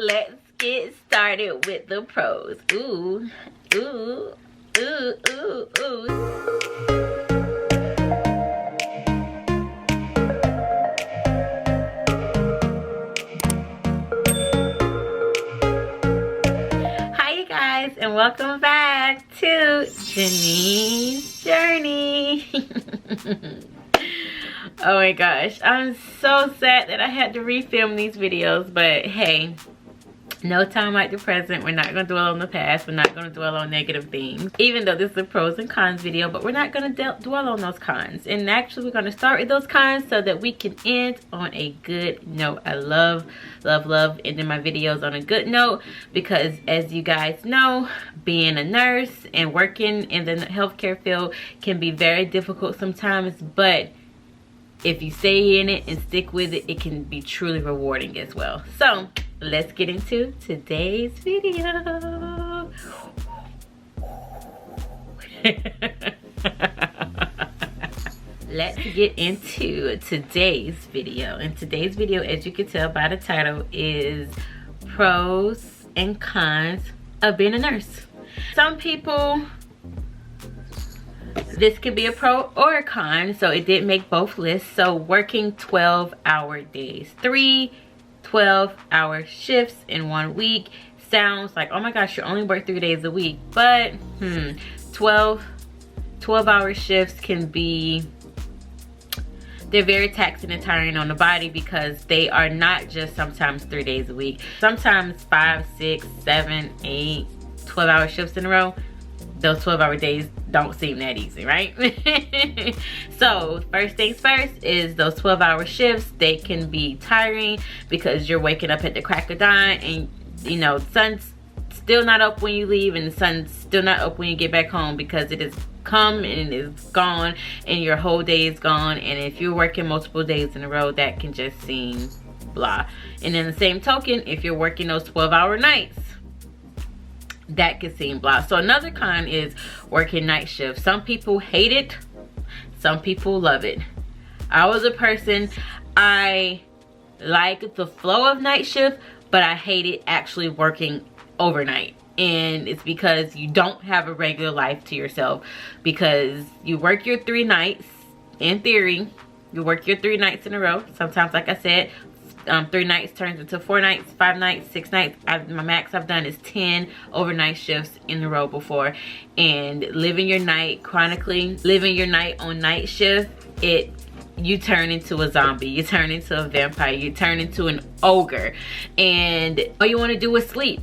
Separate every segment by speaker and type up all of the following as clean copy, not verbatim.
Speaker 1: let's get started with the pros. Ooh, ooh, ooh, ooh, ooh. And welcome back to Janine's Journey. Oh my gosh, I'm so sad that I had to refilm these videos, but hey, no time like the present. We're not going to dwell on the past. We're not going to dwell on negative things, even though this is a pros and cons video, but we're not going to dwell on those cons. And actually, we're going to start with those cons so that we can end on a good note. I love ending my videos on a good note because, as you guys know, being a nurse and working in the healthcare field can be very difficult sometimes, but if you stay in it and stick with it, it can be truly rewarding as well. So let's get into today's video. Let's get into today's video. And today's video, as you can tell by the title, is pros and cons of being a nurse. Some people, this could be a pro or a con, so it did make both lists. So working 12-hour days, 3 12-hour shifts in 1 week sounds like, oh my gosh, you only work 3 days a week, but 12-hour shifts can be, they're very taxing and tiring on the body because they are not just sometimes 3 days a week, sometimes 5, 6, 7, 8 12-hour shifts in a row. Those 12-hour days don't seem that easy, right? So first things first is those 12-hour shifts, they can be tiring because you're waking up at the crack of dawn and, you know, sun's still not up when you leave and the sun's still not up when you get back home because it has come and it is gone and your whole day is gone. And if you're working multiple days in a row, that can just seem blah. And in the same token, if you're working those 12-hour nights, that can seem blah. So another con is working night shift. Some people hate it, some people love it. I was a person, I like the flow of night shift, but I hated actually working overnight. And it's because you don't have a regular life to yourself, because you work your 3 nights, in theory, you work your 3 nights in a row. Sometimes, like I said, 3 nights turns into 4 nights, 5 nights, 6 nights. My max I've done is 10 overnight shifts in a row before. And living your night chronically, living your night on night shift, you turn into a zombie, you turn into a vampire, you turn into an ogre, and all you want to do is sleep.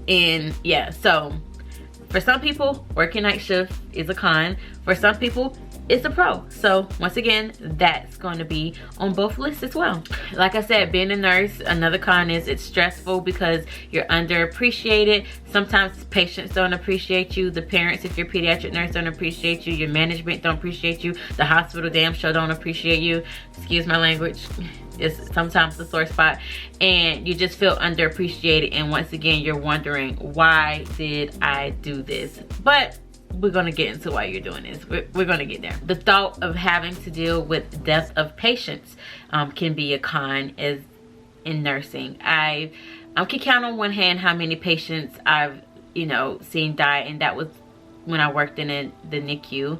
Speaker 1: And yeah, so for some people, working night shift is a con. For some people, it's a pro. So once again, that's going to be on both lists as well. Like I said, being a nurse, another con is it's stressful because you're underappreciated. Sometimes patients don't appreciate you. The parents, if you're a pediatric nurse, don't appreciate you. Your management don't appreciate you. The hospital damn sure don't appreciate you. Excuse my language. It's sometimes the sore spot, and you just feel underappreciated. And once again, you're wondering, why did I do this? But we're going to get into why you're doing this. We're going to get there. The thought of having to deal with death of patients can be a con as in nursing. I can count on one hand how many patients I've, seen die, and that was when I worked in the NICU.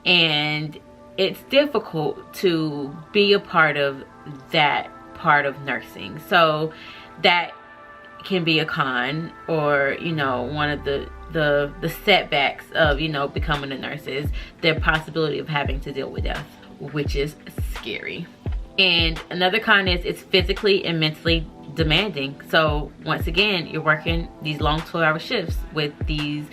Speaker 1: And it's difficult to be a part of that part of nursing. So that can be a con, or one of the setbacks of becoming a nurse is the possibility of having to deal with death, which is scary. And another con is it's physically and mentally demanding. So once again, you're working these long 12-hour shifts with these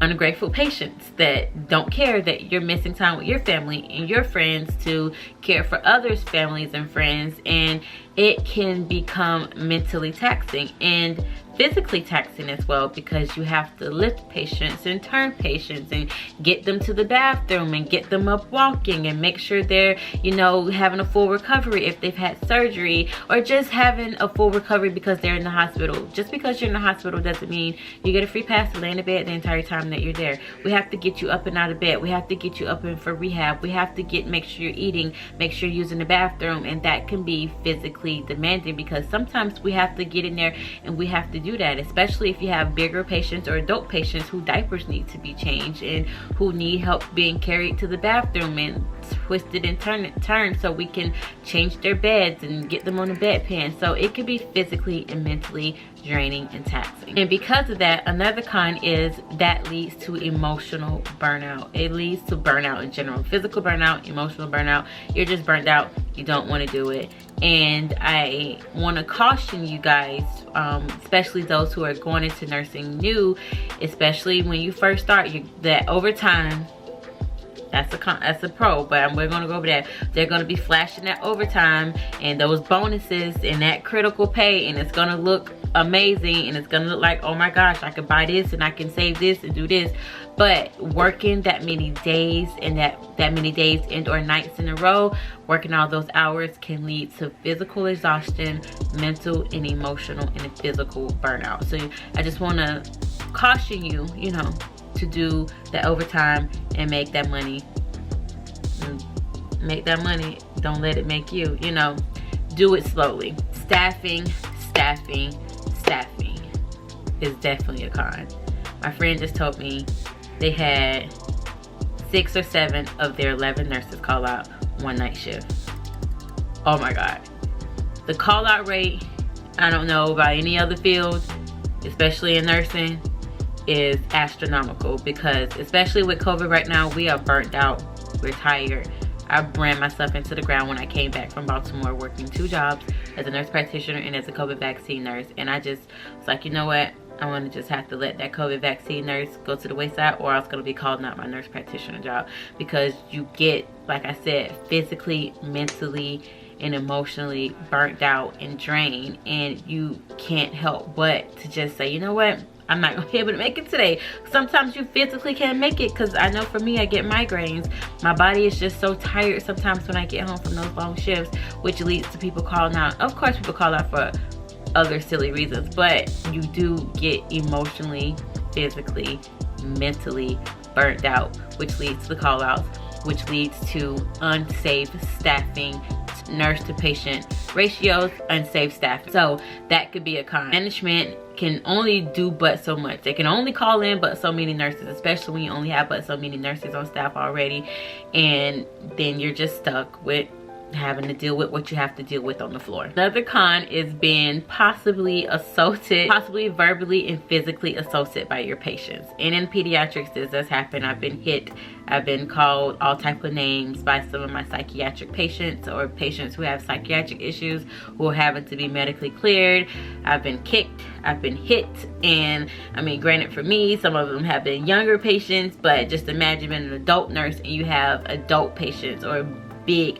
Speaker 1: ungrateful patients that don't care that you're missing time with your family and your friends to care for others' families and friends, and it can become mentally taxing. And physically taxing as well, because you have to lift patients and turn patients and get them to the bathroom and get them up walking and make sure they're, you know, having a full recovery if they've had surgery, or just having a full recovery because they're in the hospital. Just because you're in the hospital doesn't mean you get a free pass to lay in the bed the entire time that you're there. We have to get you up and out of bed. We have to get you up and for rehab. We have to make sure you're eating, make sure you're using the bathroom, and that can be physically demanding, because sometimes we have to get in there and we have to do that, especially if you have bigger patients or adult patients who diapers need to be changed and who need help being carried to the bathroom and twisted and turned so we can change their beds and get them on the bedpan. So it can be physically and mentally draining and taxing. And because of that, another con is that leads to emotional burnout. It leads to burnout in general. Physical burnout, emotional burnout. You're just burnt out. You don't want to do it. And I want to caution you guys, especially those who are going into nursing new, especially when you first start, that overtime, that's a pro, but we're gonna go over that. They're gonna be flashing that overtime and those bonuses and that critical pay, and it's gonna look amazing, and it's gonna look like, oh my gosh, I can buy this and I can save this and do this. But working that many days and that many days and or nights in a row, working all those hours can lead to physical exhaustion, mental and emotional and physical burnout. So I just want to caution you, you know, to do that overtime and make that money. Make that money. Don't let it make you, you know. Do it slowly. Staffing is definitely a con. My friend just told me they had 6 or 7 of their 11 nurses call out one night shift. Oh my God. The call out rate, I don't know about any other field, especially in nursing, is astronomical, because especially with COVID right now, we are burnt out, we're tired. I ran myself into the ground when I came back from Baltimore, working 2 jobs as a nurse practitioner and as a COVID vaccine nurse. And I just was like, you know what? I want to just have to let that COVID vaccine nurse go to the wayside, or I was going to be calling out my nurse practitioner job, because you get, like I said, physically, mentally, and emotionally burnt out and drained, and you can't help but to just say, you know what? I'm not gonna be able to make it today. Sometimes you physically can't make it, because I know for me, I get migraines. My body is just so tired sometimes when I get home from those long shifts, which leads to people calling out. Of course, people call out for other silly reasons, but you do get emotionally, physically, mentally burnt out, which leads to the call outs, which leads to unsafe staffing, nurse to patient ratios, unsafe staffing. So that could be a con. Management can only do but so much. They can only call in but so many nurses, especially when you only have but so many nurses on staff already, and then you're just stuck with having to deal with what you have to deal with on the floor. Another con is being possibly assaulted, possibly verbally and physically assaulted by your patients. And in pediatrics, this does happen. I've been hit, I've been called all type of names by some of my psychiatric patients, or patients who have psychiatric issues who are having to be medically cleared. I've been kicked, I've been hit, and I mean, granted, for me, some of them have been younger patients, but just imagine being an adult nurse and you have adult patients or big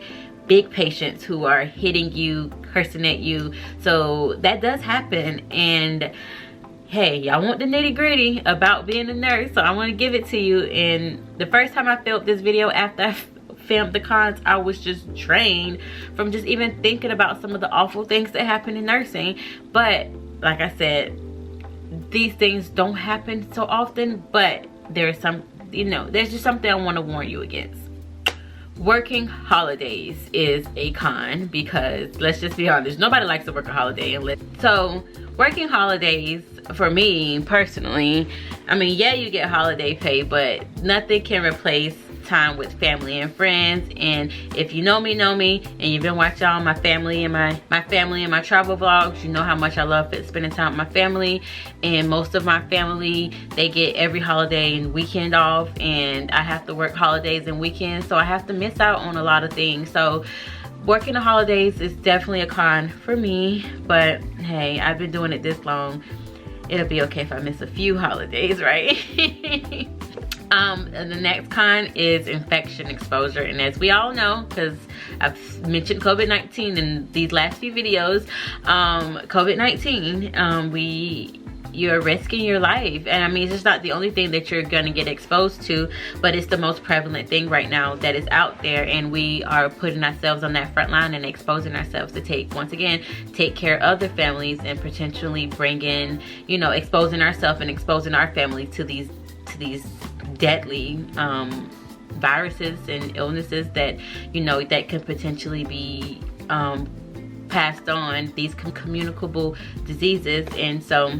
Speaker 1: patients who are hitting you, cursing at you. So that does happen. And hey, y'all want the nitty gritty about being a nurse, so I want to give it to you. And the first time I filmed this video after I filmed the cons, I was just drained from just even thinking about some of the awful things that happen in nursing. But like I said, these things don't happen so often, but there's some, you know, there's just something I want to warn you against. Working holidays is a con, because let's just be honest, nobody likes to work a holiday. So working holidays, for me personally, I mean, yeah, you get holiday pay, but nothing can replace time with family and friends. And if you know me, and you've been watching all my family and my travel vlogs, you know how much I love spending time with my family. And most of my family, they get every holiday and weekend off, and I have to work holidays and weekends, so I have to miss out on a lot of things. So working the holidays is definitely a con for me, but hey, I've been doing it this long. It'll be okay if I miss a few holidays, right? And the next con is infection exposure. And as we all know, because I've mentioned COVID-19 in these last few videos, COVID-19, we you're risking your life. And I mean, it's just not the only thing that you're gonna get exposed to, but it's the most prevalent thing right now that is out there, and we are putting ourselves on that front line and exposing ourselves to take care of other families and potentially bring in, you know, exposing ourselves and exposing our family to these deadly viruses and illnesses that, you know, that could potentially be passed on, these communicable diseases. And so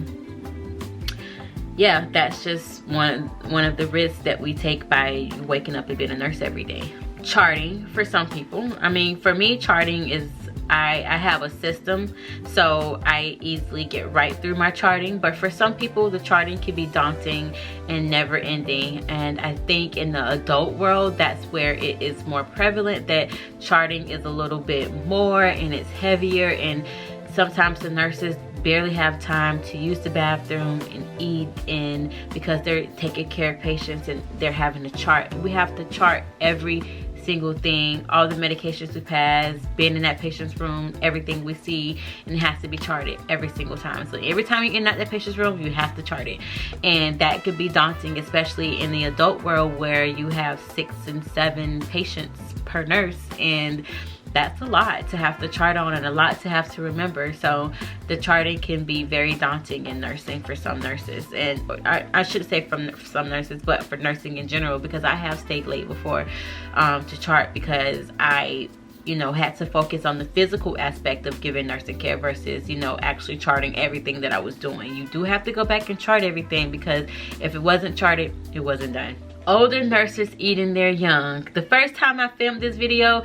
Speaker 1: yeah, that's just one of the risks that we take by waking up and being a nurse every day. Charting for some people, I mean, for me, charting is, I have a system, so I easily get right through my charting. But for some people, the charting can be daunting and never ending. And I think in the adult world, that's where it is more prevalent, that charting is a little bit more and it's heavier, and sometimes the nurses barely have time to use the bathroom and eat, and because they're taking care of patients and they're having to chart. We have to chart every single thing, all the medications we pass, being in that patient's room, everything we see, and it has to be charted every single time. So every time you're in that patient's room, you have to chart it. And that could be daunting, especially in the adult world where you have 6 and 7 patients per nurse, and that's a lot to have to chart on and a lot to have to remember. So the charting can be very daunting in nursing for some nurses, and I should say from some nurses, but for nursing in general, because I have stayed late before to chart, because I, you know, had to focus on the physical aspect of giving nursing care versus, you know, actually charting everything that I was doing. You do have to go back and chart everything, because if it wasn't charted, it wasn't done. Older nurses eating their young. The first time I filmed this video,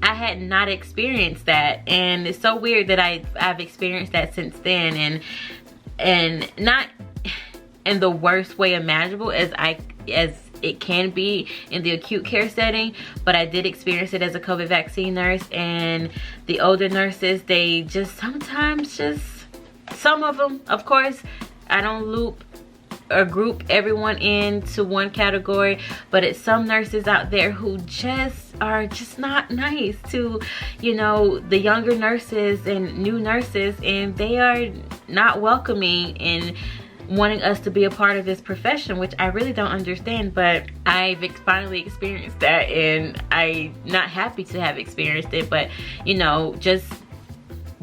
Speaker 1: I had not experienced that, and it's so weird that I've experienced that since then, and not in the worst way imaginable as it can be in the acute care setting, but I did experience it as a COVID vaccine nurse. And the older nurses, they just sometimes some of them, of course, I don't loop or group everyone into one category, but it's some nurses out there who are just not nice to, you know, the younger nurses and new nurses, and they are not welcoming and wanting us to be a part of this profession, which I really don't understand. But I've finally experienced that, and I'm not happy to have experienced it. But, you know, just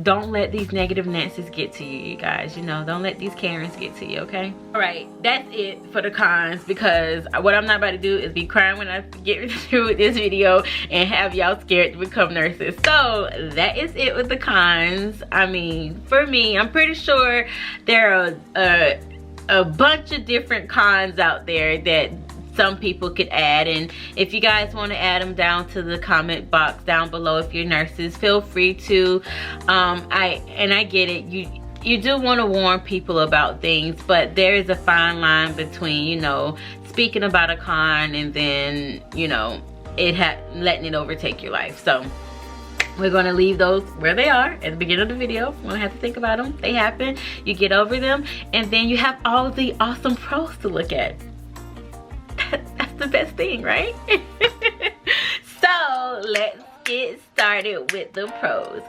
Speaker 1: don't let these negative Nancy's get to you, you guys. You know, don't let these Karens get to you, okay? All right, that's it for the cons, because what I'm not about to do is be crying when I get through with this video and have y'all scared to become nurses. So that is it with the cons. I mean, for me, I'm pretty sure there are a bunch of different cons out there that some people could add, and if you guys want to add them down to the comment box down below, if you're nurses, feel free to. I get it, you do want to warn people about things, but there is a fine line between, you know, speaking about a con and then, you know, letting it overtake your life. So we're going to leave those where they are at the beginning of the video. You don't have to think about them. They happen, you get over them, and then you have all the awesome pros to look at. That's the best thing, right? So let's get started with the pros.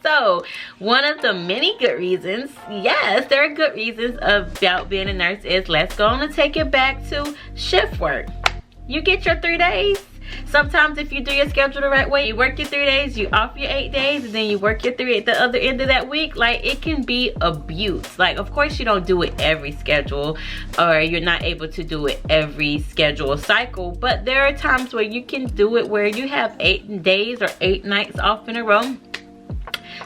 Speaker 1: So one of the many good reasons, yes, there are good reasons about being a nurse, is let's go on and take it back to shift work. You get your 3 days. Sometimes if you do your schedule the right way, you work your 3 days, you off your 8 days, and then you work your 3 at the other end of that week. Like, it can be abuse. Like, of course you don't do it every schedule, or you're not able to do it every schedule cycle, but there are times where you can do it where you have 8 days or 8 nights off in a row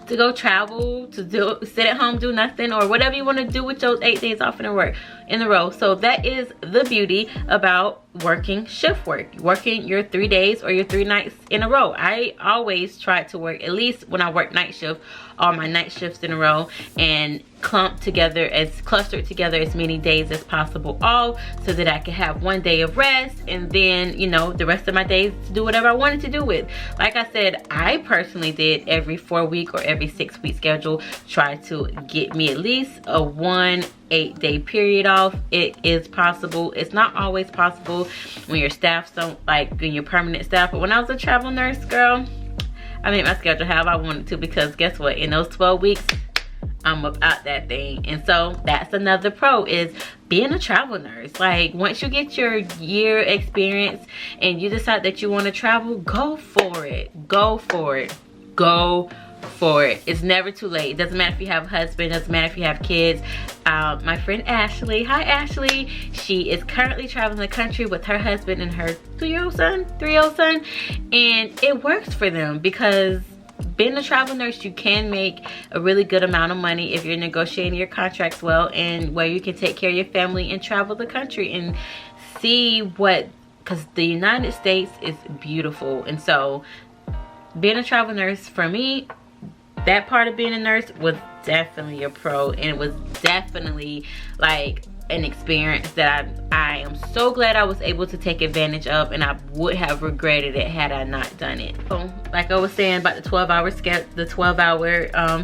Speaker 1: to go travel, to sit at home, do nothing, or whatever you want to do with those 8 days off in a row. So that is the beauty about working shift work, working your 3 days or your 3 nights in a row. I always try to work, at least when I work night shift, all my night shifts in a row, and clustered together as many days as possible off, so that I can have 1 day of rest, and then, you know, the rest of my days to do whatever I wanted to do with. Like I said, I personally did every 4-week or every 6-week schedule, try to get me at least a 1 8-day period off. It is possible. It's not always possible when your staff don't, like when you're permanent staff, but when I was a travel nurse, girl, I make my schedule however I want it to, because guess what? In those 12 weeks, I'm about that thing. And so that's another pro, is being a travel nurse. Like, once you get your year experience and you decide that you want to travel, go for it. Go for it. Go for it. It's never too late. It doesn't matter if you have a husband, it doesn't matter if you have kids. My friend Ashley, hi Ashley, she is currently traveling the country with her husband and her 3-year-old son, and it works for them, because being a travel nurse, you can make a really good amount of money if you're negotiating your contracts well, and where you can take care of your family and travel the country and see what, because the United States is beautiful. And so being a travel nurse, for me, that part of being a nurse was definitely a pro, and it was definitely like an experience that I am so glad I was able to take advantage of, and I would have regretted it had I not done it. So, like I was saying about the 12-hour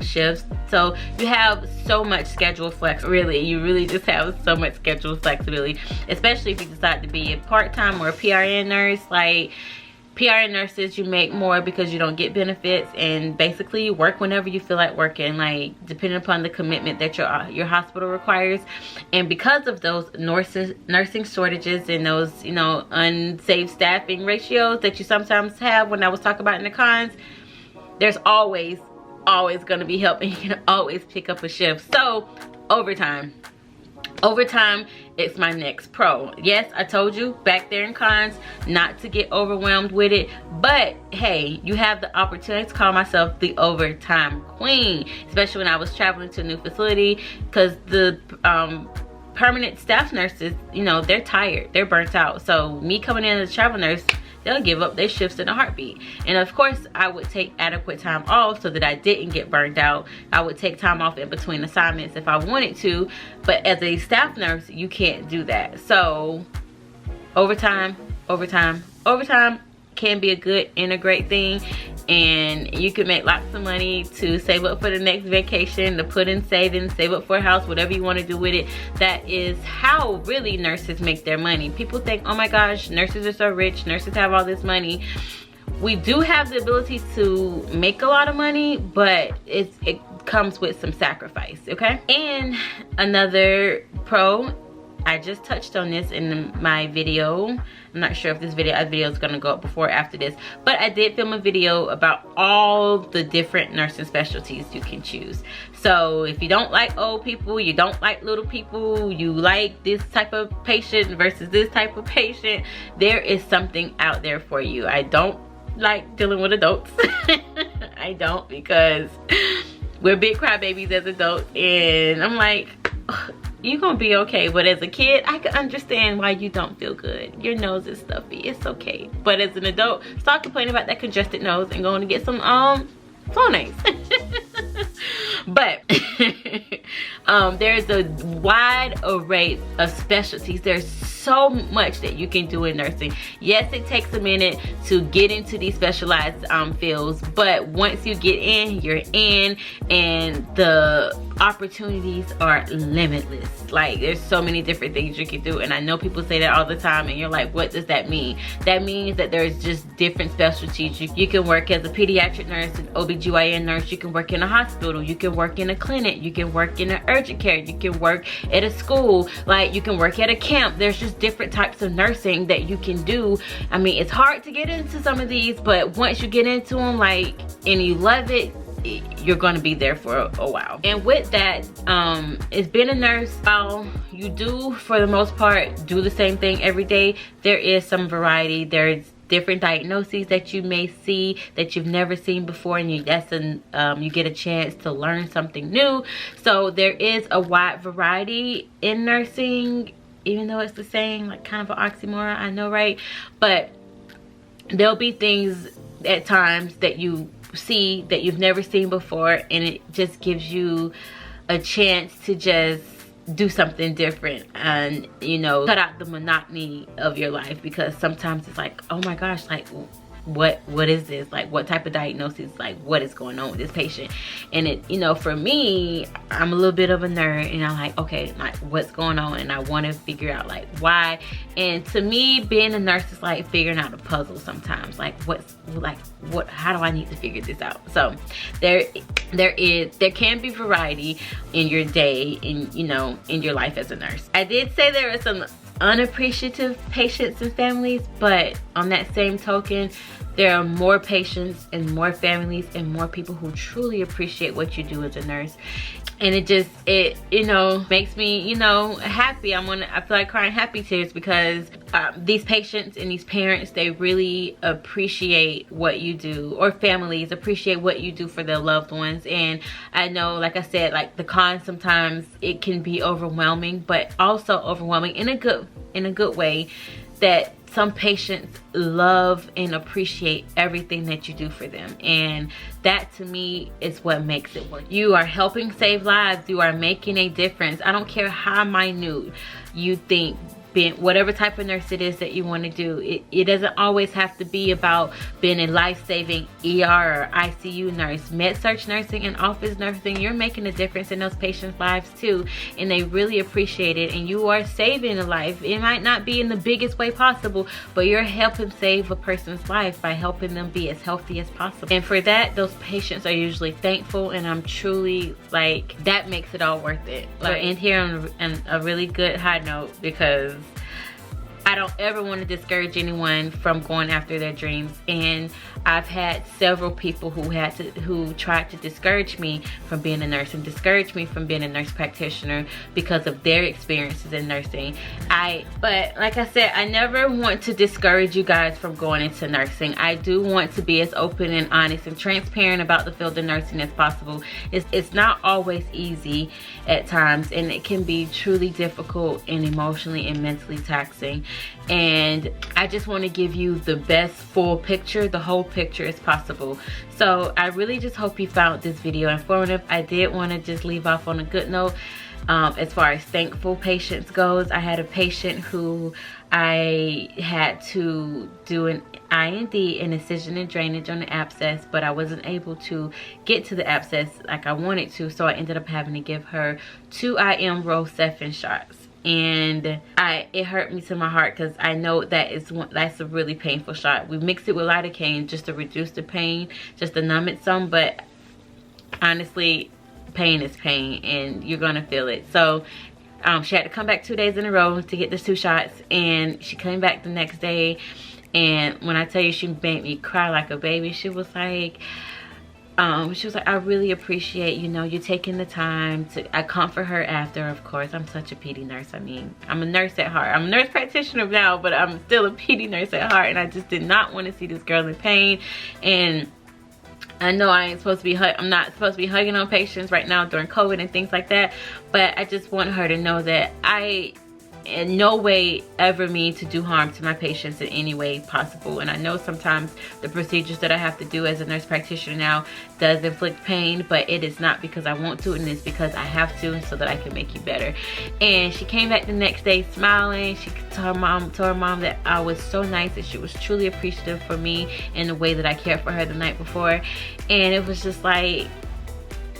Speaker 1: shifts, so you have so much schedule flex. Really, you really just have so much schedule flexibility, especially if you decide to be a part-time or a PRN nurse. Like, PRN nurses, you make more because you don't get benefits, and basically you work whenever you feel like working, like depending upon the commitment that your hospital requires. And because of those nursing shortages and those, you know, unsafe staffing ratios that you sometimes have, when I was talking about in the cons, there's always going to be help, and you can always pick up a shift. So overtime, it's my next pro. Yes, I told you back there in cons not to get overwhelmed with it, but hey, you have the opportunity to call myself the overtime queen, especially when I was traveling to a new facility, because the permanent staff nurses, you know, they're tired, they're burnt out. So me coming in as a travel nurse, they'll give up their shifts in a heartbeat. And of course, I would take adequate time off so that I didn't get burned out. I would take time off in between assignments if I wanted to, but as a staff nurse, you can't do that. So overtime can be a good and a great thing, and you can make lots of money to save up for the next vacation, to put in savings, save up for a house, whatever you want to do with it. That is how really nurses make their money. People think, oh my gosh, nurses are so rich, nurses have all this money. We do have the ability to make a lot of money, but it comes with some sacrifice, okay? And another pro, I just touched on this in my video. I'm not sure if this video is going to go up before or after this, but I did film a video about all the different nursing specialties you can choose. So if you don't like old people, you don't like little people, you like this type of patient versus this type of patient, there is something out there for you. I don't like dealing with adults. I don't, because we're big crybabies as adults, and I'm like, ugh, you're gonna be okay. But as a kid, I can understand why you don't feel good. Your nose is stuffy, it's okay. But as an adult, start complaining about that congested nose and going to get some Flonase. But there's a wide array of specialties. There's so much that you can do in nursing. Yes, it takes a minute to get into these specialized fields, but once you get in, you're in, and the opportunities are limitless. Like, there's so many different things you can do, and I know people say that all the time, and you're like, what does that mean? That means that there's just different specialties. You can work as a pediatric nurse, an OBGYN nurse, you can work in a hospital, you can work in a clinic, you can work in an urgent care, you can work at a school, like you can work at a camp. There's just different types of nursing that you can do. I mean, it's hard to get into some of these, but once you get into them, like, and you love it, you're going to be there for a while. And with that, it's being a nurse, while you do for the most part do the same thing every day, there is some variety. There's different diagnoses that you may see that you've never seen before, and you get a chance to learn something new. So there is a wide variety in nursing, even though it's the same, like kind of an oxymoron, I know, right? But there'll be things at times that you see that you've never seen before, and it just gives you a chance to just do something different and, you know, cut out the monotony of your life, because sometimes it's like, oh my gosh, like what is this, like what type of diagnosis, like what is going on with this patient. And it, you know, for me, I'm a little bit of a nerd, and I'm like, okay, like what's going on, and I want to figure out like why. And to me, being a nurse is like figuring out a puzzle sometimes, like how do I need to figure this out. So there can be variety in your day, in, you know, in your life as a nurse. I did say there are some unappreciative patients and families, but on that same token, there are more patients and more families and more people who truly appreciate what you do as a nurse. And it you know, makes me, you know, happy. I feel like crying happy tears, because these patients and these parents, they really appreciate what you do, or families appreciate what you do for their loved ones. And I know, like I said, like the cons, sometimes it can be overwhelming, but also overwhelming in a good way, that some patients love and appreciate everything that you do for them. And that to me is what makes it work. You are helping save lives. You are making a difference. I don't care how minute you think, whatever type of nurse it is that you want to do. It doesn't always have to be about being a life-saving ER or ICU nurse. Med-surg nursing and office nursing, you're making a difference in those patients' lives too, and they really appreciate it. And you are saving a life. It might not be in the biggest way possible, but you're helping save a person's life by helping them be as healthy as possible. And for that, those patients are usually thankful, and I'm truly like, that makes it all worth it. So end here on a really good high note, because I don't ever want to discourage anyone from going after their dreams. And I've had several people who tried to discourage me from being a nurse, and discourage me from being a nurse practitioner because of their experiences in nursing. But like I said, I never want to discourage you guys from going into nursing. I do want to be as open and honest and transparent about the field of nursing as possible. It's not always easy at times, and it can be truly difficult and emotionally and mentally taxing. And I just want to give you the best full picture, the whole picture as possible. So I really just hope you found this video informative. I did want to just leave off on a good note. As far as thankful patients goes, I had a patient who I had to do an IND, an incision and drainage on the abscess, but I wasn't able to get to the abscess like I wanted to, so I ended up having to give her 2 IM Rocephin shots. And it hurt me to my heart, because I know that's a really painful shot. We mixed it with lidocaine just to reduce the pain, just to numb it some, but honestly, pain is pain, and you're gonna feel it. So she had to come back 2 days in a row to get the 2 shots, and she came back the next day, and when I tell you she made me cry like a baby, she was like, I really appreciate, you know, you taking the time to, I comfort her after, of course. I'm such a PD nurse. I mean, I'm a nurse at heart. I'm a nurse practitioner now, but I'm still a PD nurse at heart, and I just did not want to see this girl in pain. And I know I'm not supposed to be hugging on patients right now during COVID and things like that, but I just want her to know that I in no way ever mean to do harm to my patients in any way possible. And I know sometimes the procedures that I have to do as a nurse practitioner now does inflict pain, but it is not because I want to, and it's because I have to, so that I can make you better. And she came back the next day smiling. She told her mom that I was so nice, that she was truly appreciative for me and the way that I cared for her the night before. And it was just like,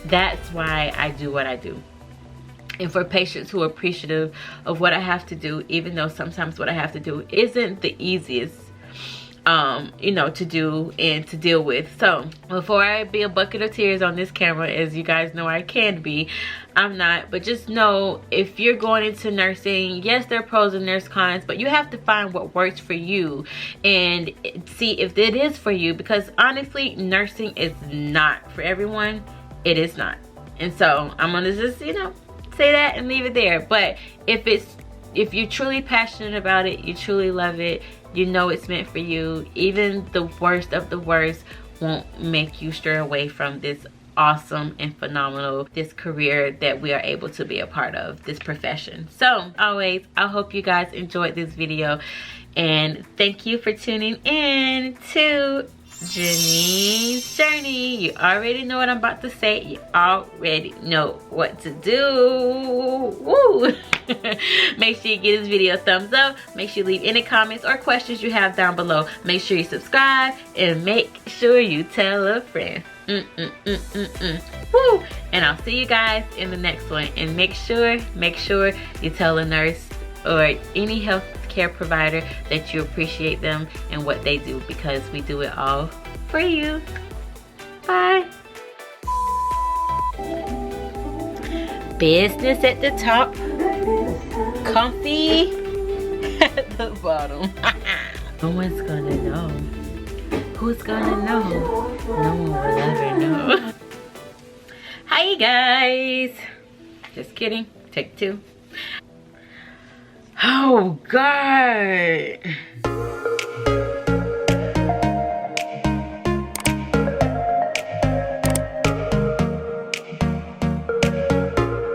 Speaker 1: that's why I do what I do. And for patients who are appreciative of what I have to do, even though sometimes what I have to do isn't the easiest, you know, to do and to deal with. So before I be a bucket of tears on this camera, as you guys know I can be, I'm not. But just know, if you're going into nursing, yes, there are pros and there's cons, but you have to find what works for you and see if it is for you. Because honestly, nursing is not for everyone. It is not. And so I'm gonna just, you know, say that and leave it there. But if you're truly passionate about it, you truly love it, you know it's meant for you, even the worst of the worst won't make you stray away from this awesome and phenomenal, this career that we are able to be a part of, this profession. So always, I hope you guys enjoyed this video, and thank you for tuning in to Janine's Journey. You already know what I'm about to say. You already know what to do. Woo! Make sure you give this video a thumbs up. Make sure you leave any comments or questions you have down below. Make sure you subscribe and make sure you tell a friend. Woo! And I'll see you guys in the next one. And make sure you tell a nurse or any healthcare provider that you appreciate them and what they do, because we do it all for you. Bye. Business at the top, comfy at the bottom. No one's gonna know. Who's gonna know? No one will ever know. Hi guys. Just kidding. Take two. Oh God.